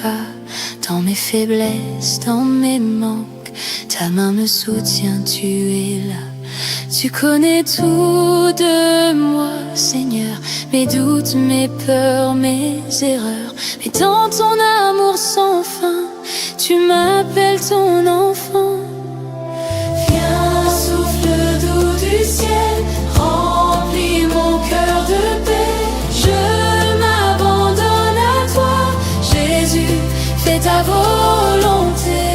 pas. Dans mes faiblesses, dans mes manques, ta main me soutient, tu es là. Tu connais tout de moi, Seigneur, mes doutes, mes peurs, mes erreurs. Mais dans ton amour sans fin, tu m'appelles ton enfant. Viens, souffle doux du ciel, remplis mon cœur de paix. Je m'abandonne à toi, Jésus, fais ta volonté.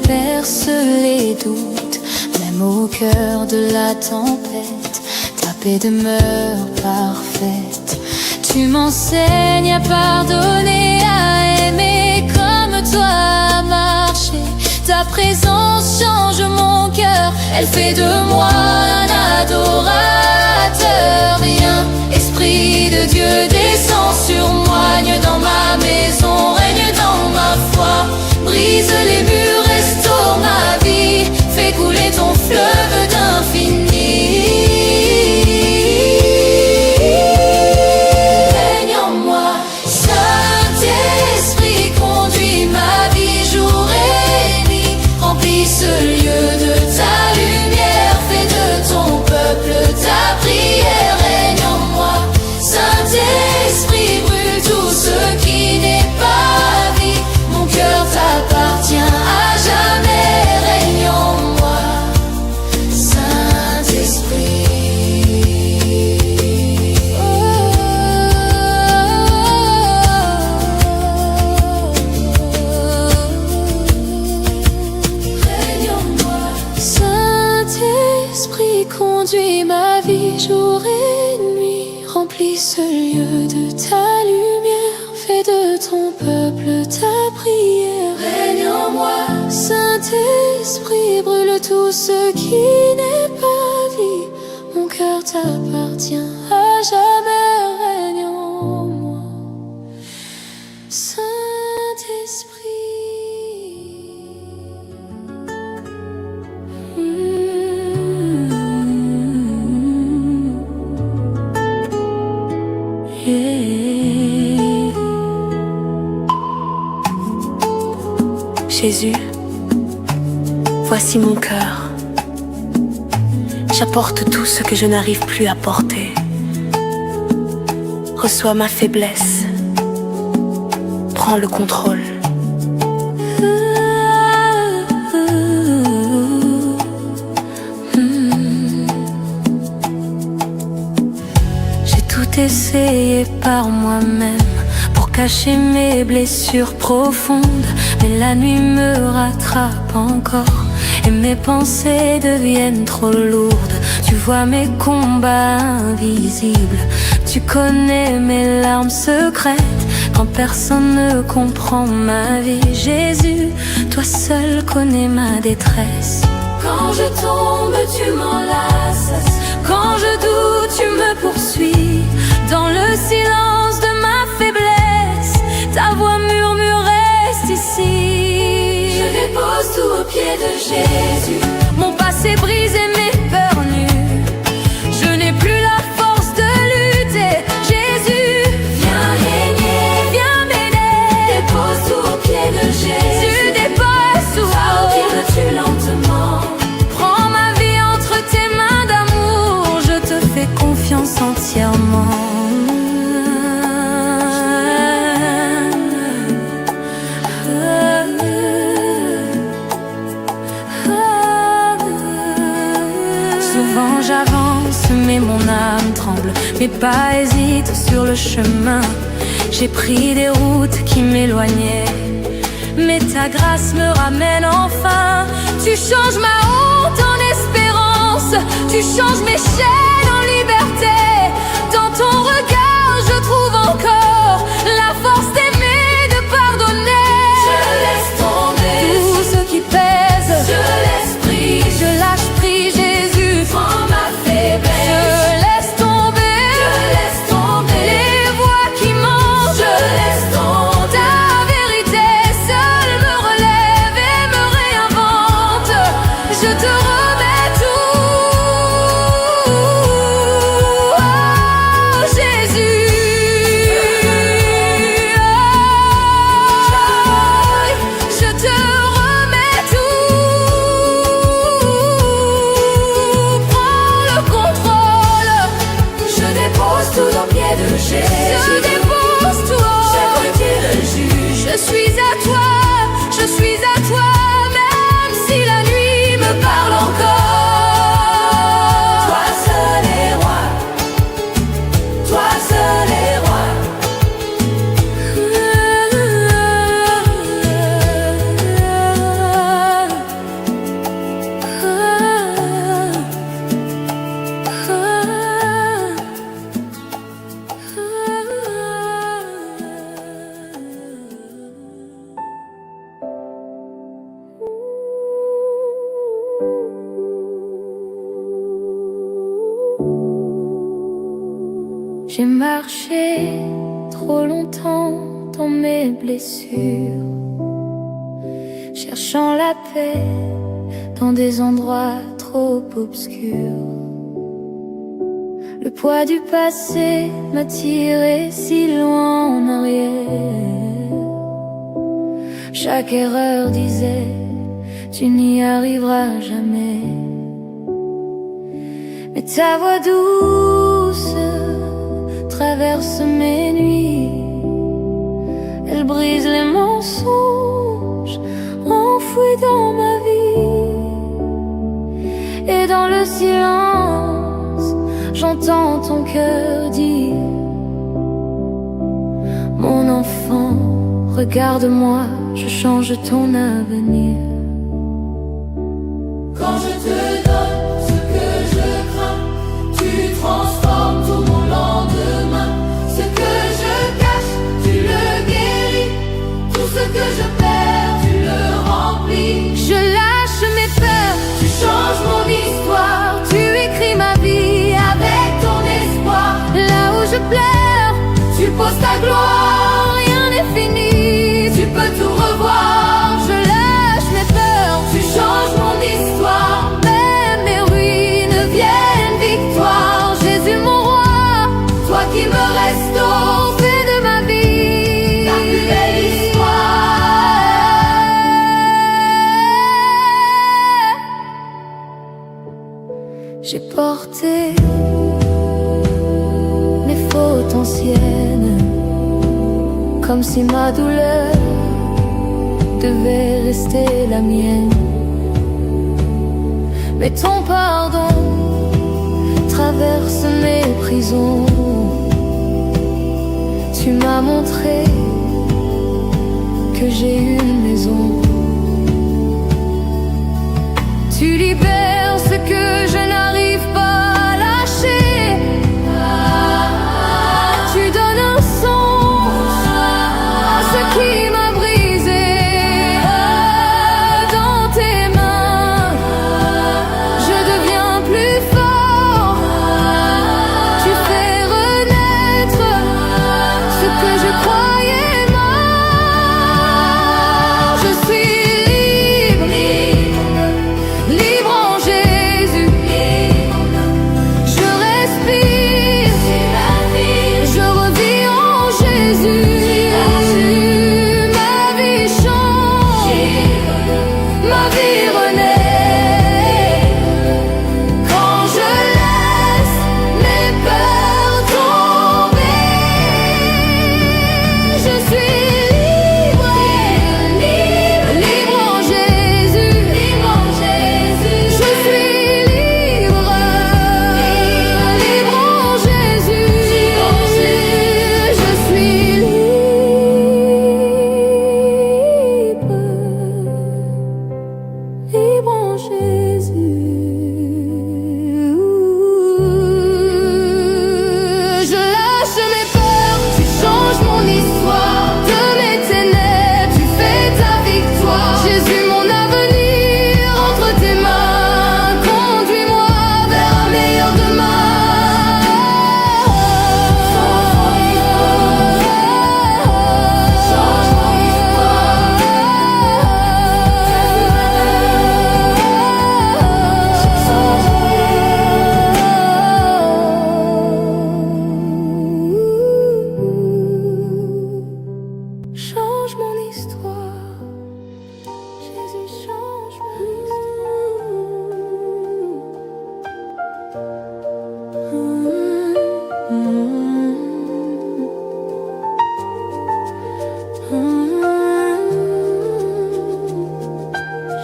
Perce les doutes, même au cœur de la tempête, ta paix demeure parfaite. Tu m'enseignes à pardonner, à aimer comme toi, à marcher. Ta présence change mon cœur, elle fait de moi un adorateur. Viens, Esprit de Dieu, descends sur moi, règne dans ma maison, règne dans ma foi. Brise les murs, restaure ma vie, fais couler ton fleuve d'infini. Règne en moi, Saint-Esprit, conduis ma vie jour et nuit. Remplis ce lieu de ta lumière, fais de ton peuple ta prière. Règne en moi, Saint-Esprit, brûle tout ce qui n'est pas vie. Mon cœur t'appartient à jamais, règne en moi, Saint-Esprit. Règne en moi, Saint-Esprit, conduis ma vie jour et nuit. Remplis ce lieu de ta lumière, fais de ton peuple ta prière. Règne en moi, Saint-Esprit, brûle tout ce qui n'est pas vie. Mon cœur t'appartient à jamais, règne en moi, Saint-Esprit. Jésus, voici mon cœur. J'apporte tout ce que je n'arrive plus à porter. Reçois ma faiblesse. Prends le contrôle. J'ai tout essayé par moi-même pour cacher mes blessures profondes, mais la nuit me rattrape encore et mes pensées deviennent trop lourdes. Tu vois mes combats invisibles, tu connais mes larmes secrètes quand personne ne comprend ma vie. Jésus, toi seul connais ma détresse. Quand je tombe, tu m'enlaces. Quand je doute, tu me poursuis. Dans le silence de ma faiblesse, ta voix murmure, reste ici. Je dépose tout aux pieds de Jésus. Mon passé brisé, mes peurs nues. Je n'ai plus la force de lutter. Jésus, viens régner, viens m'aider. Dépose tout aux pieds de Jésus. Tu déposes tout. Pardonne-tu lentement. Prends ma vie entre tes mains d'amour. Je te fais confiance entièrement. Souvent j'avance, mais mon âme tremble. Mes pas hésitent sur le chemin. J'ai pris des routes qui m'éloignais, mais ta grâce me ramène enfin. Tu changes ma honte en espérance, tu changes mes chaînes en liberté. Dans ton regard je trouve encore la force d'aimer, de pardonner. Je laisse tomber tout ce qui pèse, je laisse prise, je lâche prise, Jésus prends ma faiblesse. Je laisse tomber les voix qui mentent, je laisse tomber ta vérité seule me relève et me réinvente. Je te remets tout, oh Jésus, je te remets tout. Prends le contrôle, je dépose tout aux pieds de Jésus. Je dépose tout, je retire le juge. Je suis à toi, je suis à toi, même si la nuit me parle encore. Toi seul est roi, toi seul est roi. J'ai marché trop longtemps dans mes blessures, cherchant la paix dans des endroits trop obscurs. Le poids du passé m'a tiré si loin en arrière. Chaque erreur disait, tu n'y arriveras jamais. Mais ta voix douce traverse mes nuits, elle brise les mensonges enfouis dans ma vie. Et dans le silence, j'entends ton cœur dire, mon enfant, regarde-moi, je change ton avenir. Quand je te donne ce que je crains, tu transformes tout mon lendemain. Ce que je cache, tu le guéris. Tout ce que je perds, tu le remplis. Je lâche mes peurs, Tu changes mon histoire, tu écris ma vie avec ton espoir. là où je pleure. Tu poses ta gloire, Rien n'est fini, tu peux tout revoir. je lâche mes peurs. Tu changes mon histoire, Même mes ruines vienne victoire. Jésus mon roi, Toi qui me restaures, fais de ma vie ta plus belle histoire. J'ai porté mes fautes anciennes, comme si ma douleur devait rester la mienne. Mais ton pardon traverse mes prisons. Tu m'as montré que j'ai une maison. Tu libères ce que je n'arrive pas à lâcher. Tu donnes un sens à ce qui m'a brisé. Dans tes mains, je deviens plus fort. Tu fais renaître ce que je croyais histoire. Jésus change ma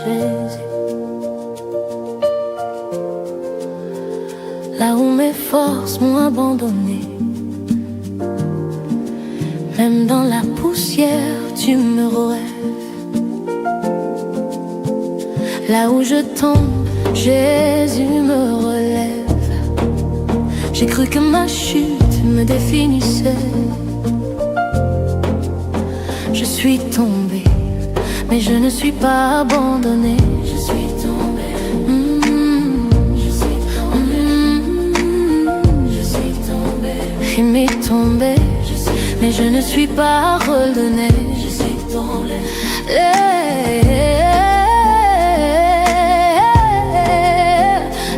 Jésus. Là où mes forces m'ont abandonné, même dans la poussière, tu me relèves. Là où je tombe, Jésus me relève. J'ai cru que ma chute me définissait. Je suis tombée, mais je ne suis pas abandonnée. Je suis tombée. Je suis tombée. Je suis tombée. J'aimais tomber, mais je ne suis pas redonnée. Je suis tombée.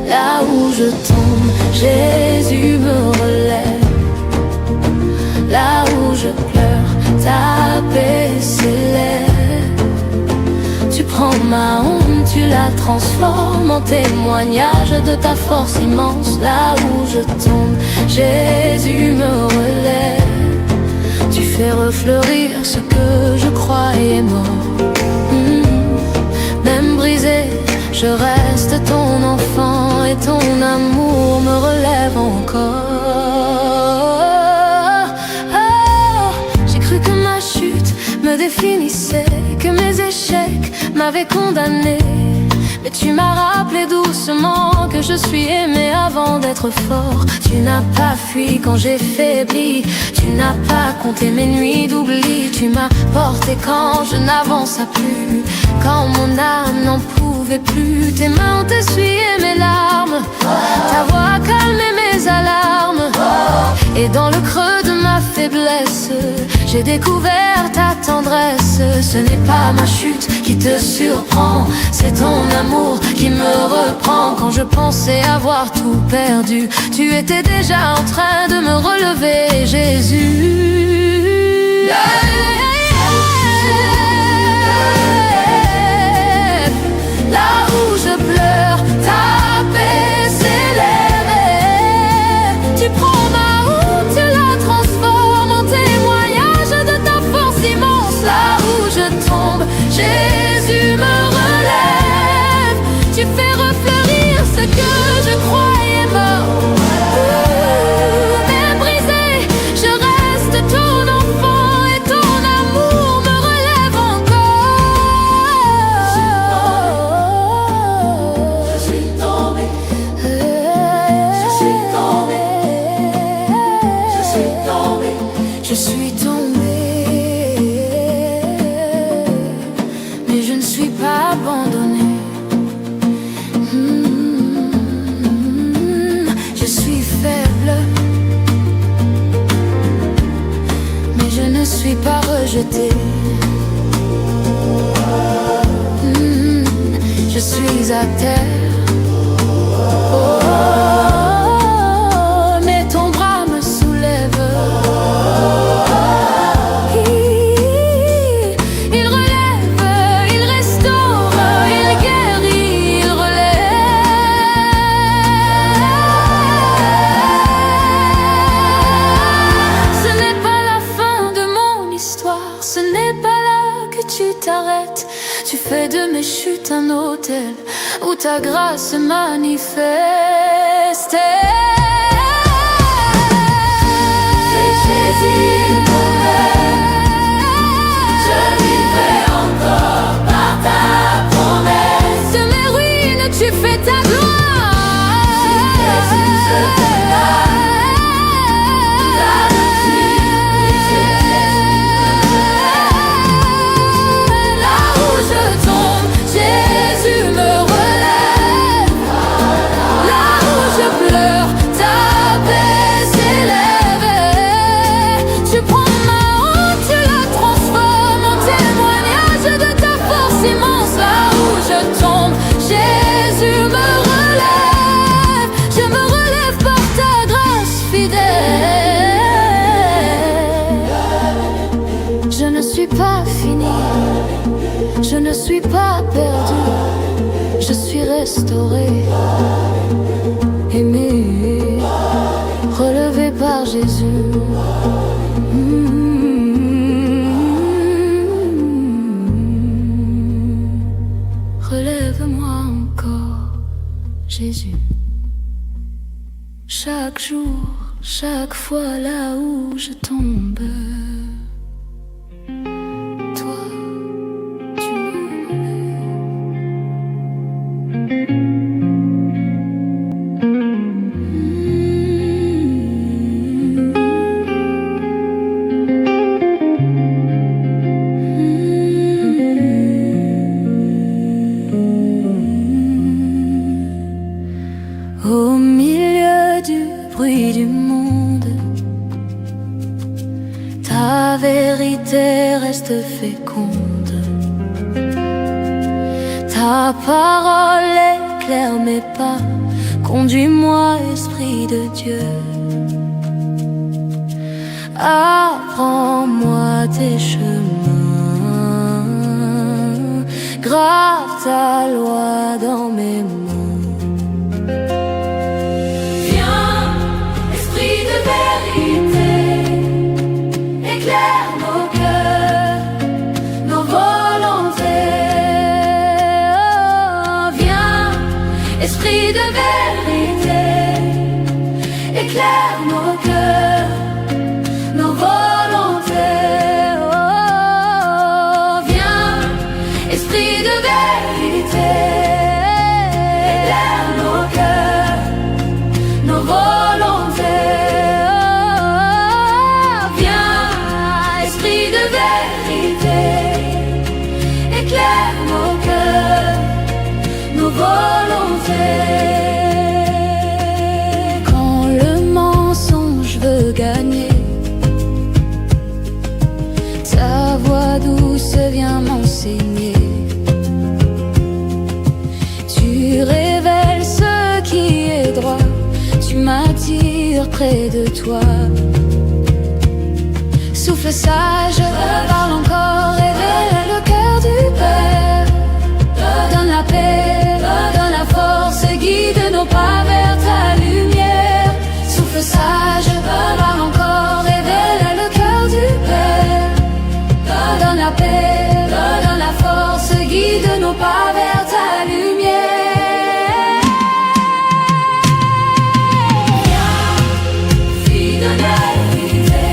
Là où je tombe, Jésus me relève. Là où je pleure, ta paix s'élève. Tu prends ma honte, tu la transformes en témoignage de ta force immense. Là où je tombe, Jésus me relève. Tu fais refleurir ce que je croyais mort. Même brisé, je reste ton enfant et ton amour me relève encore. J'ai cru que ma chute me définissait, que mes échecs m'avaient condamné. Mais tu m'as rappelé doucement que je suis aimé avant d'être fort. Tu n'as pas fui quand j'ai faibli, tu n'as pas compté mes nuits d'oubli. Tu m'as porté quand je n'avançais plus, quand mon âme n'en pouvait plus. Tes mains ont essuyé mes larmes, ta voix a calmé mes alarmes. Et dans le creux de ma faiblesse, j'ai découvert ta tendresse. Ce n'est pas ma chute qui te surprend, c'est ton amour qui me reprend. Quand je pensais avoir tout perdu, tu étais déjà en train de me relever, Jésus. Là où je pleure, ta paix s'élève. Tu prends ma honte, tu la transformes en témoignage de ta force immense. Là où je tombe, Jésus me relève. Tu fais refleurir ce que je croyais mort. Même brisé, je reste ton enfant et ton amour me relève encore. Je suis tombée. Je suis tombée. Je suis tombée. Je suis tombée. Mais je ne suis pas abandonnée. Je suis faible, mais je ne suis pas rejetée. Je suis à terre. Oh, mais ton bras me soulève. Il relève, il restaure, il guérit, il relève. Ce n'est pas la fin de mon histoire, ce n'est pas là que tu t'arrêtes. Tu fais de mes chutes un hôtel où ta grâce se manifeste. C'est Jésus mon rêve, je vivrai encore par ta promesse. De mes ruines tu fais ta gloire. Jésus je là où je tombe, Jésus me relève. Là où je pleure, ta paix s'élève. Tu prends pas fini, je ne suis pas perdu, je suis restauré, aimé, relevé par Jésus. Relève-moi encore, Jésus. Chaque jour, chaque fois là où je tombe, toi, tu me Au milieu du bruit du monde, ta vérité reste féconde. Ta parole éclaire mes pas, conduis-moi, Esprit de Dieu. Apprends-moi tes chemins, grave ta loi dans mes mots. Éclaire nos cœurs, nos volontés. Oh, viens, Esprit de vérité, éclaire nos cœurs, nos volontés. Oh, viens, Esprit de vérité, éclaire nos cœurs, nos volontés. Éclaire nos cœurs, nos volontés. Quand le mensonge veut gagner, ta voix douce vient m'enseigner. Tu révèles ce qui est droit, tu m'attires près de toi. Souffle sage, parle encore, révèle le cœur du Père. Donne la paix, donne la force, guide nos pas vers ta lumière. Souffle sage, parle encore, révèle le cœur du Père. Donne la paix, donne la force, guide nos pas vers ta lumière. Viens, fille de vérité.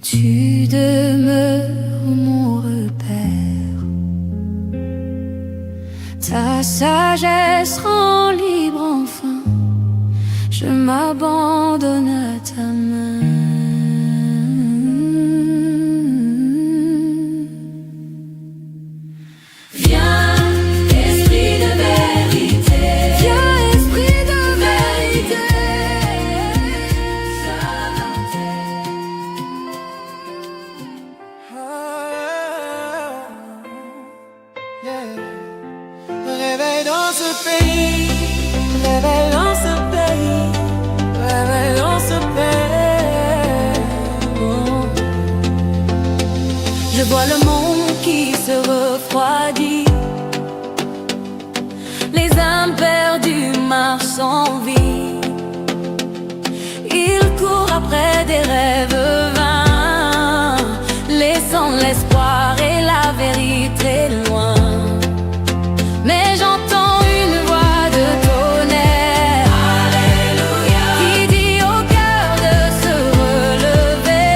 Tu demeures mon repère. Ta sagesse rend libre enfin. Je m'abandonne à ta main. Viens, Esprit de vérité. Viens, Esprit de vérité. Réveille dans ce pays, réveille dans ce pays, réveille dans ce pays. Oh. Je vois le monde qui se refroidit, les âmes perdues marchent sans vie. Ils courent après des rêves vains, laissant l'espoir et la vérité loin. Mais j'entends une voix de tonnerre, Alléluia, qui dit au cœur de se relever.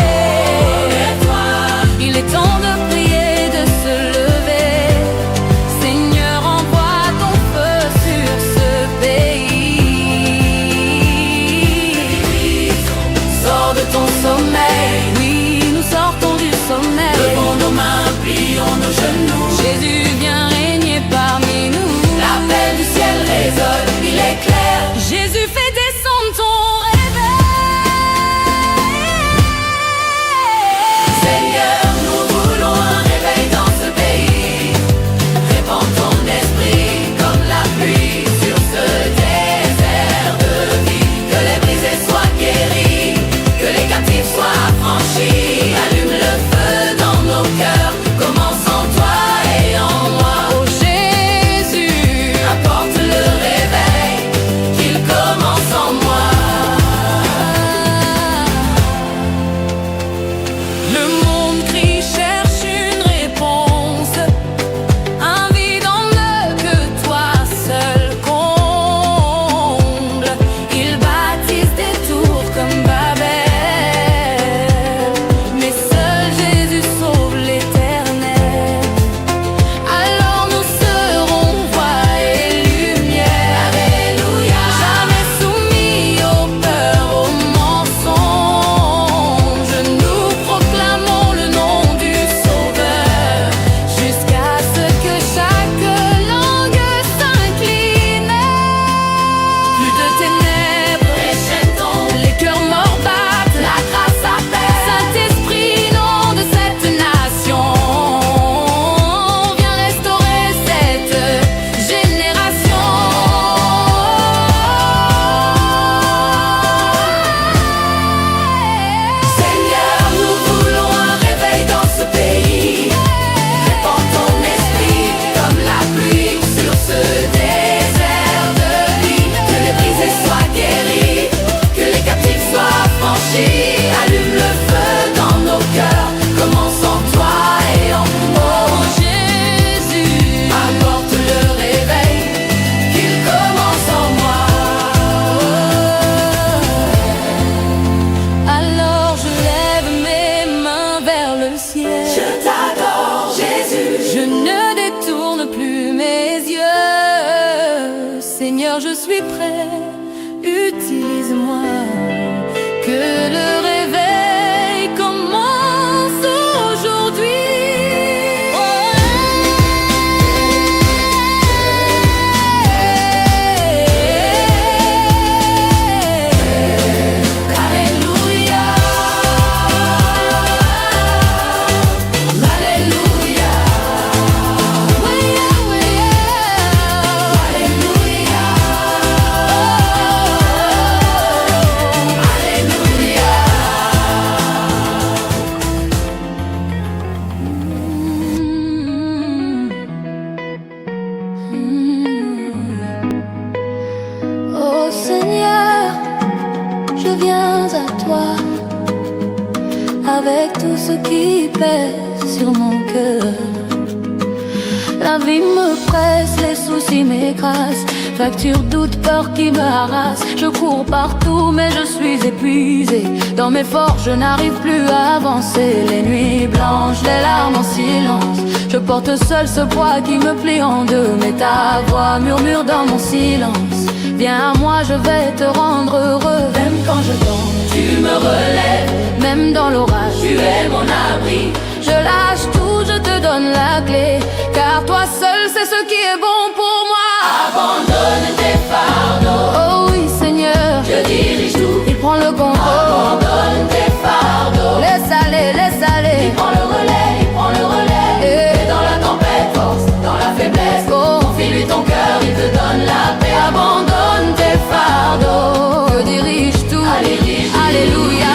le ciel. Je t'adore, Jésus. Je ne détourne plus mes yeux. Seigneur, je suis prêt, utilise-moi. Que le réveil commence aujourd'hui. Alléluia. Alléluia. Oh Seigneur, je viens à toi avec tout ce qui pèse sur mon cœur. La vie me presse, les soucis m'écrasent, facture, doute, peur qui me harasse. Je cours partout mais je suis épuisé. Dans mes forces je n'arrive plus à avancer. Les nuits blanches, les larmes en silence. Je porte seul ce poids qui me plie en deux. Mais ta voix murmure dans mon silence. Viens à moi, je vais te rendre heureux. Même quand je tombe, Tu me relèves, même dans l'orage, tu es mon abri. je lâche tout, je te donne la clé. Car toi seul c'est ce qui est bon pour moi. Abandonne tes fardeaux, Oh oui Seigneur, je dirige tout. il prend le contrôle. Abandonne tes fardeaux, Laisse aller, laisse aller. il prend le relais, il prend le relais. Et dans la tempête, force, dans la faiblesse, confie-lui ton cœur, il te donne la paix. Abandonne tes fardeaux, je dirige tout. Alléluia.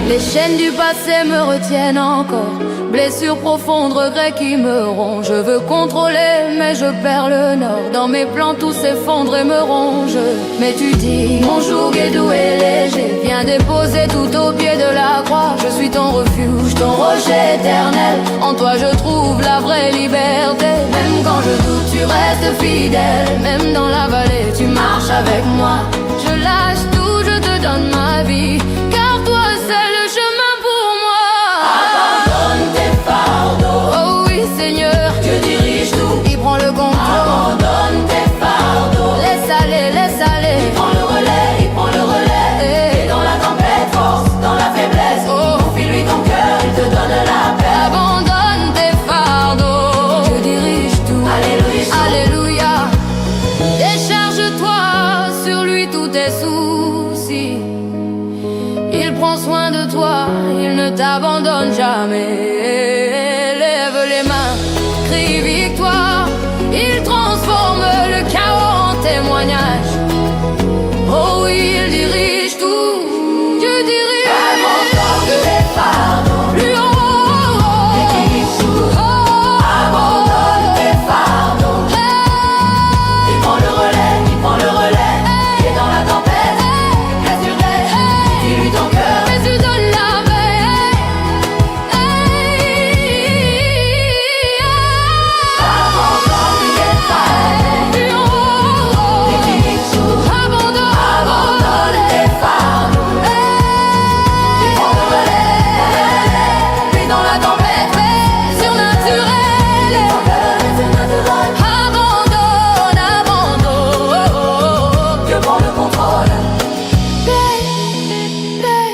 Les chaînes du passé me retiennent encore. Blessures profondes, regrets qui me rongent. Je veux contrôler mais je perds le nord. Dans mes plans tout s'effondre et me ronge. Mais tu dis, mon joug est doux et léger. Viens déposer tout au pied de la croix. Je suis ton refuge, ton rocher éternel. En toi je trouve la vraie liberté. Même quand je doute tu restes fidèle. Même dans la vallée tu marches avec moi. Je lâche tout, je te donne ma vie. Car toi c'est le chemin pour moi. Abandonne tes fardeaux, Oh oui Seigneur, je dirige tout. il prend le contrôle. Abandonne tes fardeaux, Laisse aller, laisse aller. il prend le relais, il prend le relais. Et dans la tempête, force, dans la faiblesse, confie-lui ton cœur, il te donne la paix. Abandonne tes fardeaux, je dirige tout. Alléluia. Alléluia. Décharge-toi sur lui tous tes soucis. Il prend soin de toi, il ne t'abandonne jamais. Lève les mains, crie victoire. Il transforme le chaos en témoignage. Oh oui, il dirige tout. Dieu dirige. Abandonne tes fardeaux, Lui en haut. dirige tout. Abandonne tes fardeaux, il prend le relais, il prend le relais. Et dans la tempête, rassure-les, confie-lui ton cœur. Mais tu donnes la Abandonne tes fardeaux, dirige tout. Abandonne tes fardeaux, il prend le relais. Puis dans la tempête, surnaturel. ton cœur est surnaturel. Abandonne, abandonne. Dieu prend le contrôle. Paix, paix,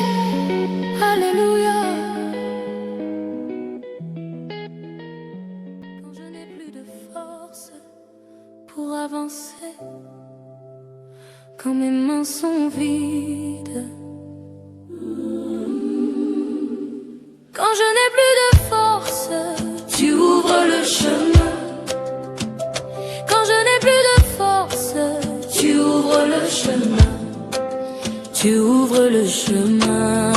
alléluia. Quand je n'ai plus de force pour avancer, quand mes mains sont vides, quand je n'ai plus de force, tu ouvres le chemin. Quand je n'ai plus de force, tu ouvres le chemin. Tu ouvres le chemin.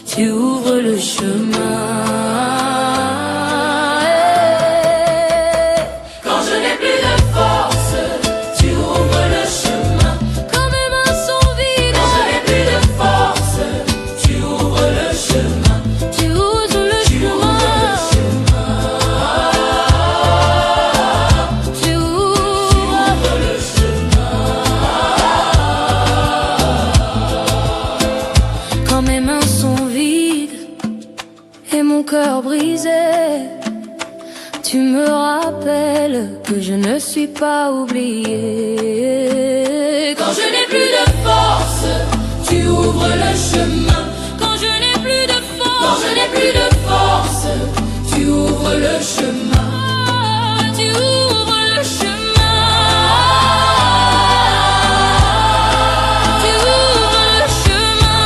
Tu ouvres le chemin. Quand je n'ai plus de force, tu ouvres le chemin. Quand mes mains sont vides, Quand je n'ai plus de force, tu ouvres le chemin. tu ouvres le chemin. Tu ouvres le chemin. quand mes mains sont mon cœur brisé. Tu me rappelles que je ne suis pas oubliée. Quand je n'ai plus de force, tu ouvres le chemin. Quand je n'ai plus de force, Quand je n'ai plus de force, tu ouvres le chemin. tu ouvres le chemin. Tu ouvres le chemin.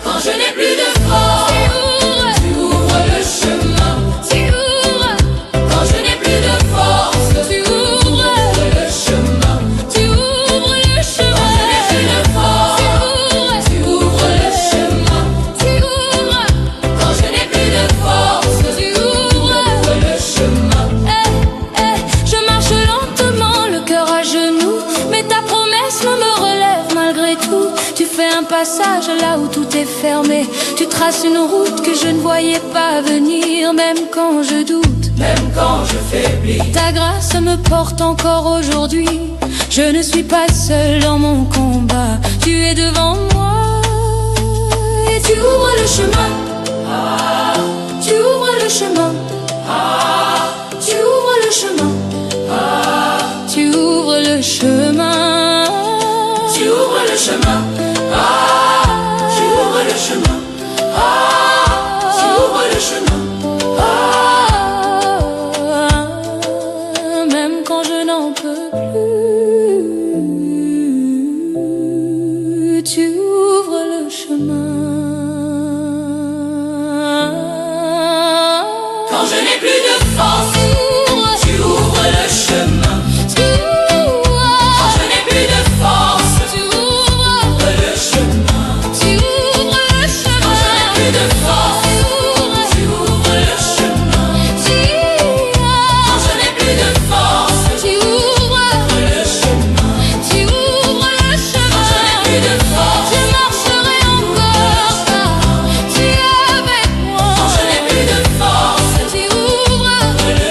Quand je n'ai plus de force, tu ouvres le chemin. Tu ouvres, Quand je n'ai plus de force, tu ouvres, le chemin. tu ouvres le chemin. Plus de force, tu ouvres le chemin. Tu ouvres, Quand je n'ai plus de force, tu ouvres. le chemin. Je marche lentement, le cœur à genoux, mais ta promesse me relève malgré tout. Tu fais un passage là où tout est fermé. Tu traces une route que je ne voyais pas venir, même quand je doute. Même quand je faiblis, Ta grâce me porte encore aujourd'hui. Je ne suis pas seule dans mon combat. Tu es devant moi et tu ouvres le chemin. Tu ouvres le chemin. Tu ouvres le chemin. Tu ouvres le chemin. tu ouvres le chemin. Tu ouvres le chemin. Tu ouvres le chemin. Même quand je n'en peux plus, tu ouvres le chemin. Quand je n'ai plus de force, tu ouvres le chemin. Tu Quand je n'ai plus de force, ouvres, le chemin. tu ouvres le chemin. Plus de force, tu ouvres le chemin. Quand je n'ai plus de force, Tu ouvres, le chemin. tu ouvres le chemin. Plus de force, Je marcherai encore car tu es avec moi. quand je n'ai plus de force, Tu ouvres le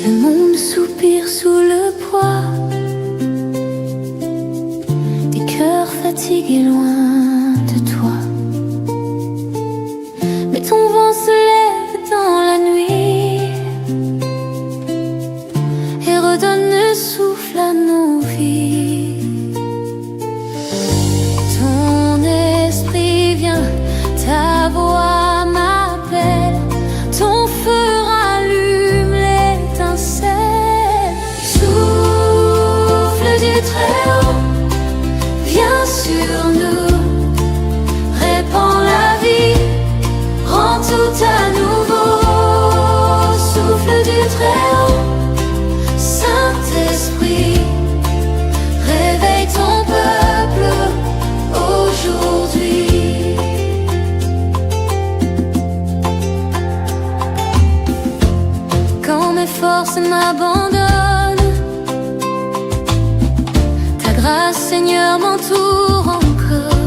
Le monde soupire sous le poids des cœurs fatigués loin de toi. Mais ton vent se lève dans la nuit et redonne le souffle à nos vies. Ton esprit vient, ta voix m'appelle, ton feu rallume l'étincelle. Souffle du Très-Haut, viens sur nous, répand la vie, rend tout à nouveau. Souffle du Très-Haut, Saint-Esprit, réveille ton peuple aujourd'hui. Quand mes forces m'abandonnent, ta grâce, Seigneur, m'entoure encore.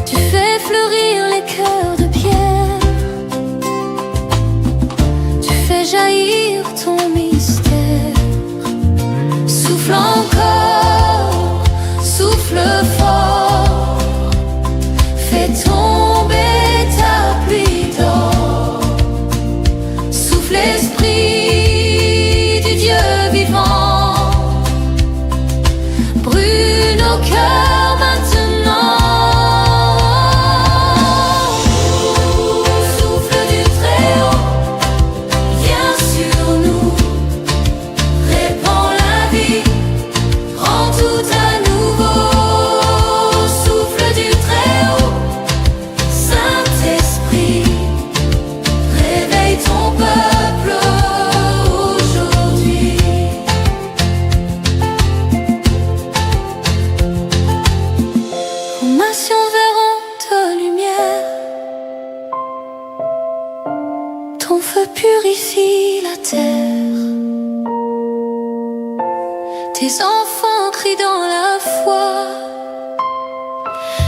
Tu fais fleurir les cœurs de pierre, tu fais jaillir ton mystère. Souffle encore, souffle fort, fais tomber ta pluie d'or. Souffle, Esprit du Dieu vivant, brûle tes enfants crient dans la foi.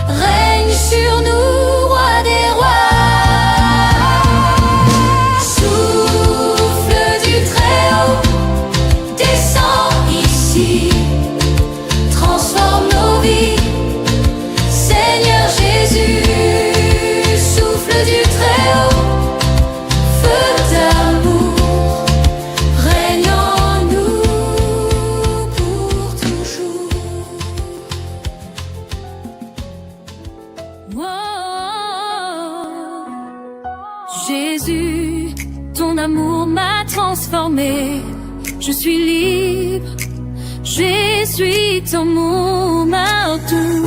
Règne sur nous, roi des rois. Souffle du Très-Haut, descends ici, transforme nos vies. Seigneur Jésus, souffle du Très-Haut, feu d'amour, règne en nous pour toujours. Oh, Jésus, ton amour m'a transformé. Je suis libre, je suis ton mot doux.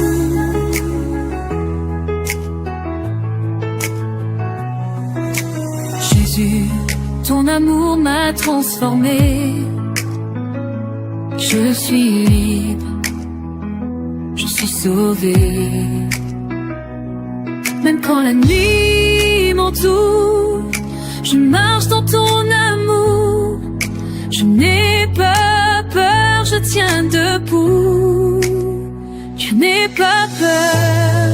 Jésus, ton amour m'a transformé. Je suis libre, je suis sauvé. Même quand la nuit m'entoure, je marche dans ton amour. Je n'ai pas peur, je tiens debout. Je n'ai pas peur,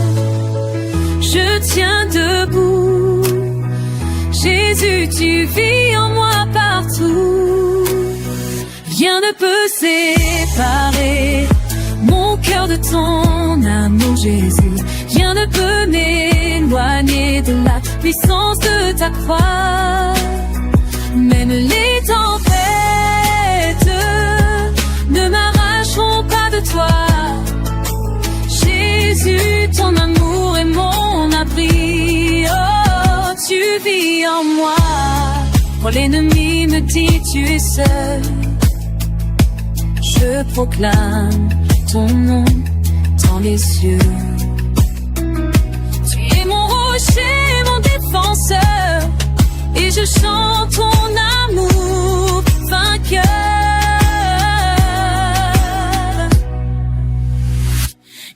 je tiens debout. Jésus, tu vis en moi partout. Rien ne peut séparer mon cœur de ton amour, Jésus. Rien ne peut m'éloigner de la puissance de ta croix. Même les tempêtes ne m'arracheront pas de toi. Jésus, ton amour est mon abri. Oh, tu vis en moi. Quand l'ennemi me dit tu es seul, je proclame ton nom dans les cieux. Tu es mon rocher, mon défenseur, et je chante ton amour vainqueur.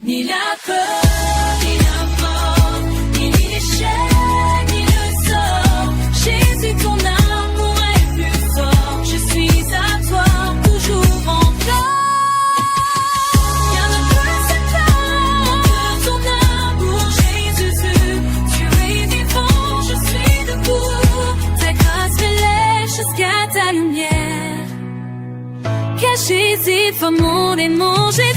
Ni la peur, ni la mort, ni l'échec, ni le sort. Jésus, ton amour est plus fort. Je suis à toi, toujours encore. Rien ne peut séparer de ton amour, Jésus. Tu es vivant, je suis debout. Ta grâce m'élève jusqu'à ta lumière. Caché, c'est mon démon, j'ai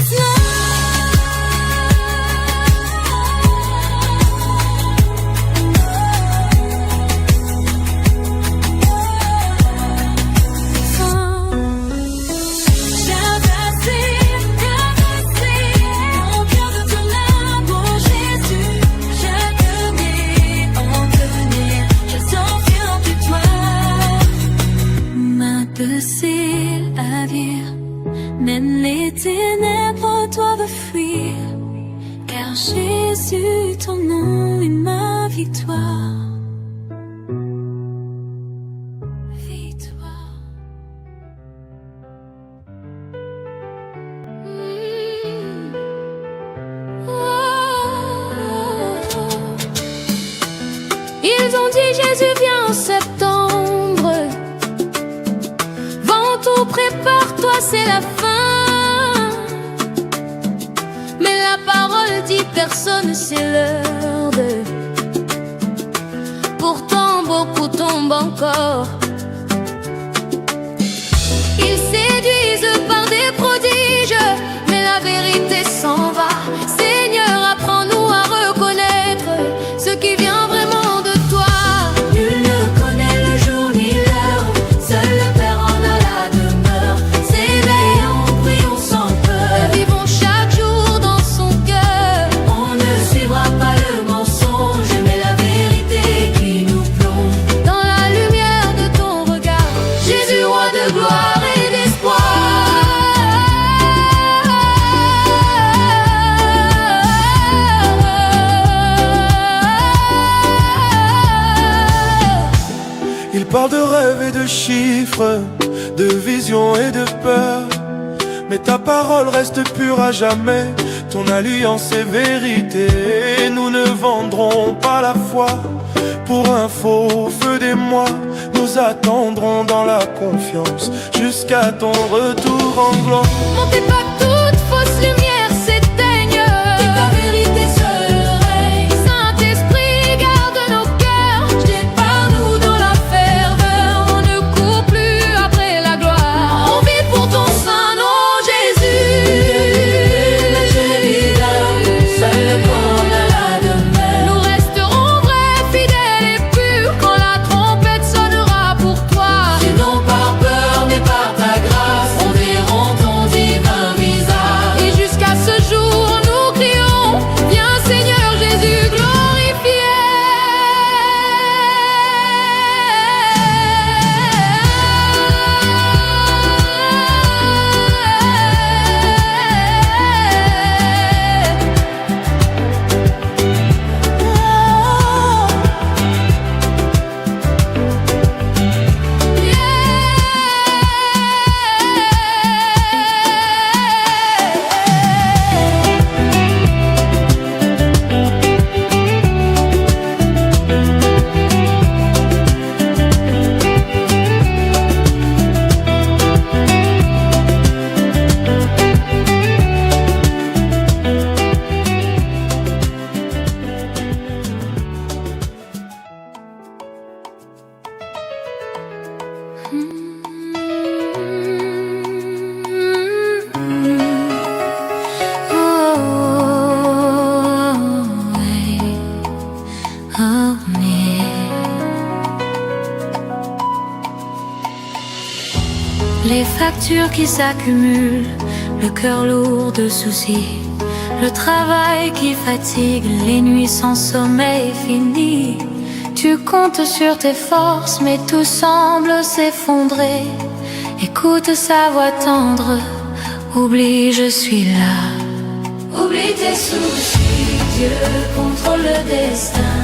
même les ténèbres doivent fuir, car Jésus, ton nom est ma victoire. Victoire. Ils ont dit Jésus vient en septembre. Vends tout, prépare-toi, c'est la fin. Mais la parole dit personne, c'est l'heure de. Pourtant beaucoup tombent encore. Ils séduisent par des prodiges, mais la vérité s'en va. Seigneur, apprends-nous à reconnaître ce qui vient vraiment de toi. Nul ne connaît le jour ni l'heure, seul le Père en a la demeure. S'éveillons, prions sans peur, vivons chaque jour dans son cœur. On ne suivra pas le mensonge, mais la vérité qui nous plombe. Dans la lumière de ton regard, Jésus, roi de gloire et d'espoir. Il parle de rêves et de chiffres, de visions et de peur. Mais ta parole reste pure à jamais, ton alliance est vérité. Nous ne vendrons pas la foi pour un faux feu des mois. Nous nous attendrons dans la confiance jusqu'à ton retour en gloire. Montez pas toute fausse lumière s'éteigne, Que ta vérité seule règne. Saint-Esprit garde nos cœurs, Dépare-nous dans la ferveur. on ne court plus après la gloire. On vit pour ton saint nom, Jésus. Seul qu'on a la demeure. Nous resterons vrais, fidèles et purs quand la trompette sonnera pour toi. Non par peur, mais par ta grâce, on verra ton divin visage. Et jusqu'à ce jour, nous crions, viens Seigneur Jésus glorifié. Les factures qui s'accumulent, le cœur lourd de soucis, le travail qui fatigue, les nuits sans sommeil finies. Tu comptes sur tes forces, mais tout semble s'effondrer. Écoute sa voix tendre, oublie, je suis là. Oublie tes soucis, Dieu contrôle le destin.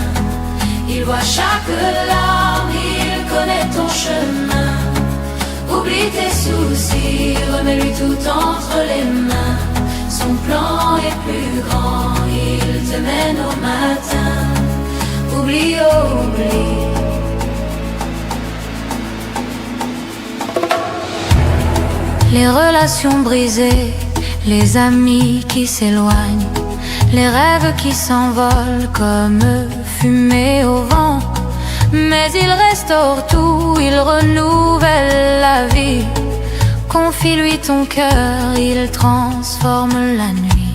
Il voit chaque larme, il connaît ton chemin. Oublie tes soucis, remets-lui tout entre les mains. Son plan est plus grand, il te mène au matin. Oublie, oublie. Les relations brisées, les amis qui s'éloignent, les rêves qui s'envolent comme fumée au vent. Mais il restaure tout, il renouvelle la vie. Confie-lui ton cœur, il transforme la nuit.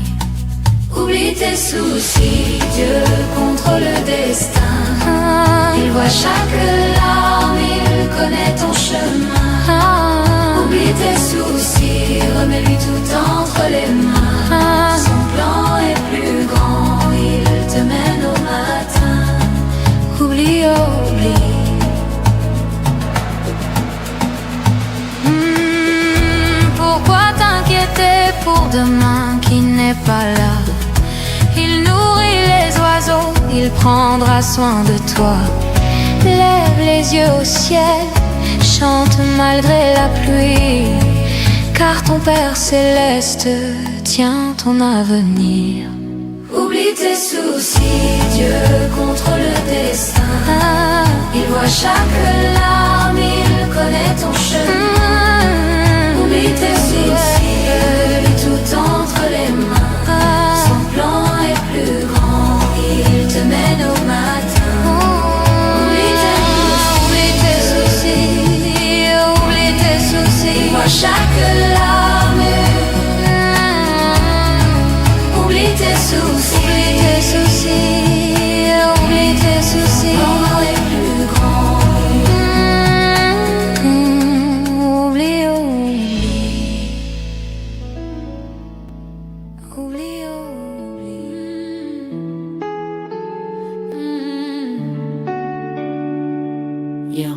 Oublie tes soucis, Dieu contrôle le destin. Il voit chaque larme, il connaît ton chemin. Oublie tes soucis, remets-lui tout entre les mains. Son plan est plus grand, il te mène au matin. Oublie, oublie. Pourquoi t'inquiéter pour demain qui n'est pas là? Il nourrit les oiseaux, il prendra soin de toi. Lève les yeux au ciel, chante malgré la pluie, car ton Père céleste tient ton avenir. Oublie tes soucis, Dieu contrôle le destin. Il voit chaque larme, il connaît ton chemin. Oublie tes soucis, remets-lui tout entre les mains. Son plan est plus grand, il te mène au matin. Oublie tes soucis, oublie tes soucis. il voit chaque larme. Oublie tes soucis, oublie tes soucis, oublie tes soucis. L'or est plus grand. Oublie, oublie. Oublie, oublie.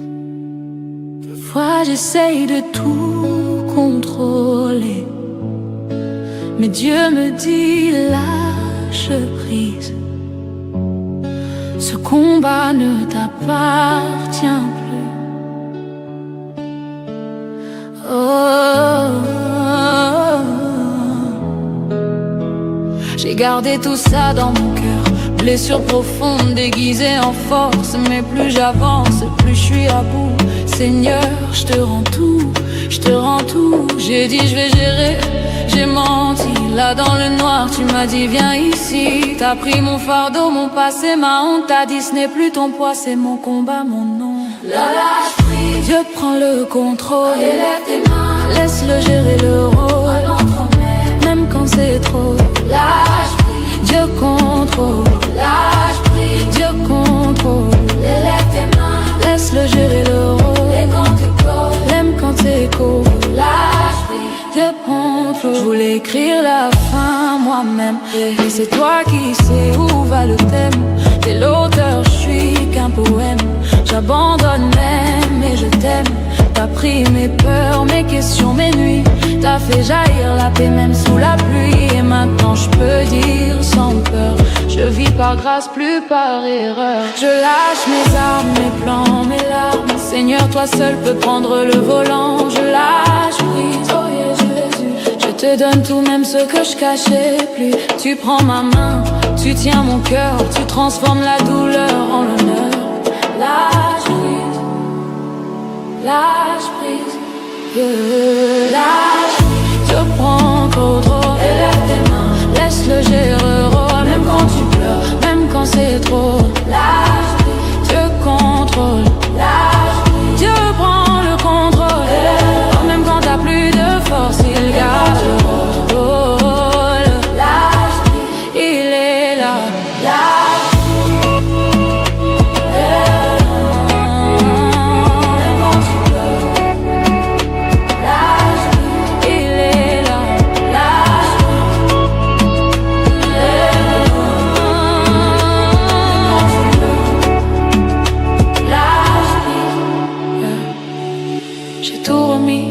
Parfois j'essaye de tout contrôler, mais Dieu me dit lâche prise. Ce combat ne t'appartient plus. Oh, j'ai gardé tout ça dans mon cœur, Blessure profonde déguisée en force, mais plus j'avance, plus je suis à bout. Seigneur, je te rends tout, je te rends tout. J'ai dit je vais gérer, j'ai menti. Là dans le noir, tu m'as dit viens ici. T'as pris mon fardeau, mon passé, ma honte. T'as dit ce n'est plus ton poids, c'est mon combat, mon nom. Là lâche prise, Dieu prend le contrôle, élève tes mains, laisse-le gérer le rôle. allons promets, Même quand c'est trop, lâche prise, Dieu contrôle, lâche prise, Dieu contrôle. élève tes mains, Laisse-le gérer le et rôle. quand tu causes, L'aime quand c'est court. lâche prise. Dieu contrôle. Je voulais écrire la fin moi-même, et c'est toi qui sais où va le thème. T'es l'auteur, je suis qu'un poème. J'abandonne même et je t'aime. T'as pris mes peurs, mes questions, mes nuits. T'as fait jaillir la paix même sous la pluie. Et maintenant je peux dire sans peur, je vis par grâce, plus par erreur. Je lâche mes armes, mes plans, mes larmes. Seigneur, toi seul peux prendre le volant. Je lâche prise, oh yeah, Jésus. Je te donne tout, même ce que je cachais plus. Tu prends ma main, tu tiens mon cœur. Tu transformes la douleur en l'honneur. Lâche prise, lâche prise, lâche prise. Je prends contrôle, Élève tes mains, laisse-le gérer le rôle. même quand tu pleures, Même quand c'est trop, lâche prise, Dieu contrôle, lâche prise, Dieu prend le contrôle. Même quand t'as plus de force, il garde le contrôle. lâche prise, Il est là, lâche même quand tu pleures, lâche prise, il est là. lâche lâche prise. J'ai tout remis,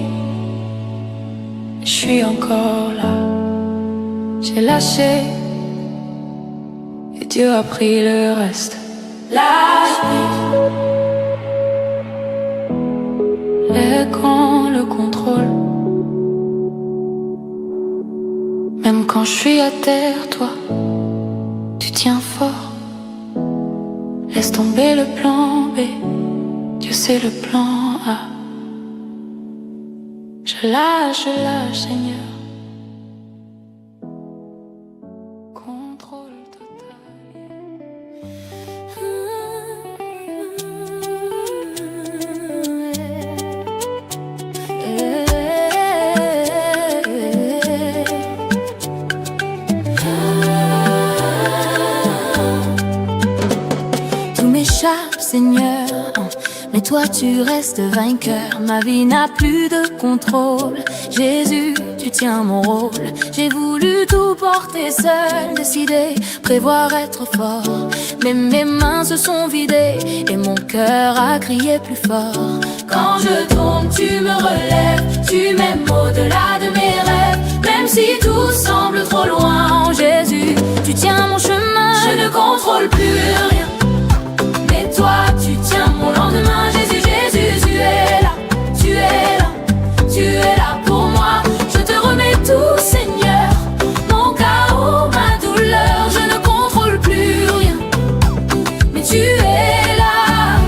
je suis encore là. J'ai lâché, et Dieu a pris le reste. Lâche prise, Et quand le contrôle, même quand je suis à terre, toi, tu tiens fort. Laisse tomber le plan B, Dieu c'est le plan A. Je lâche, Seigneur. Contrôle total. Tout m'échappe, Seigneur, mais toi tu restes vainqueur. Ma vie n'a plus de contrôle. Jésus, tu tiens mon rôle. J'ai voulu tout porter seul, décider, prévoir être fort. Mais mes mains se sont vidées et mon cœur a crié plus fort. quand je tombe, tu me relèves, tu m'aimes au-delà de mes rêves. Même si tout semble trop loin, Oh Jésus, tu tiens mon chemin. je ne contrôle plus rien. Mais toi, tu tiens mon lendemain. Jésus, Jésus, tu es là, tu es là, tu es là pour moi. Je te remets tout, Seigneur, mon chaos, ma douleur. Je ne contrôle plus rien, mais tu es là.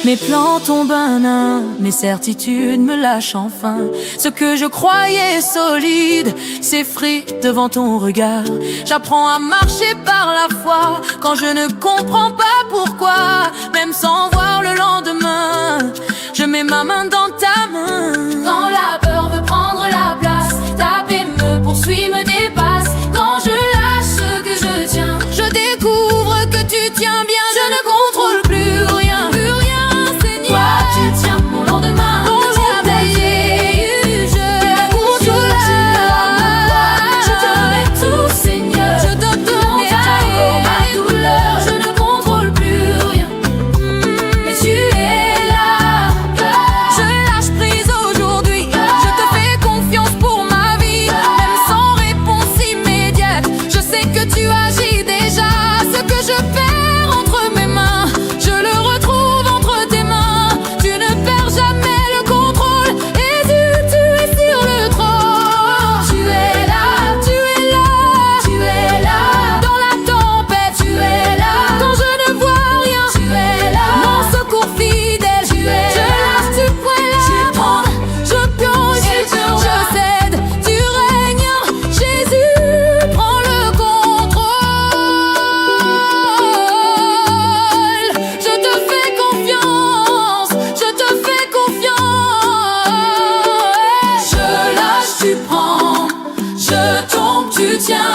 Mes plans tombent un à un, mes certitudes me lâchent enfin. Ce que je croyais solide s'effrite devant ton regard. J'apprends à marcher par la foi quand je ne comprends pas pourquoi. Même sans voir le lendemain, je mets ma main dans ta main. Quand la peur veut prendre la place, ta paix me poursuit, me dépasse. Quand je lâche ce que je tiens, Je découvre que tu tiens bien, je ne contrôle plus rien. plus rien, Toi, Seigneur. tu tiens mon lendemain. Je te remets tout, Seigneur. Je te Mon donne chaos, ma douleur. Je ne contrôle plus rien, mais tu es là. Je lâche prise aujourd'hui. tiens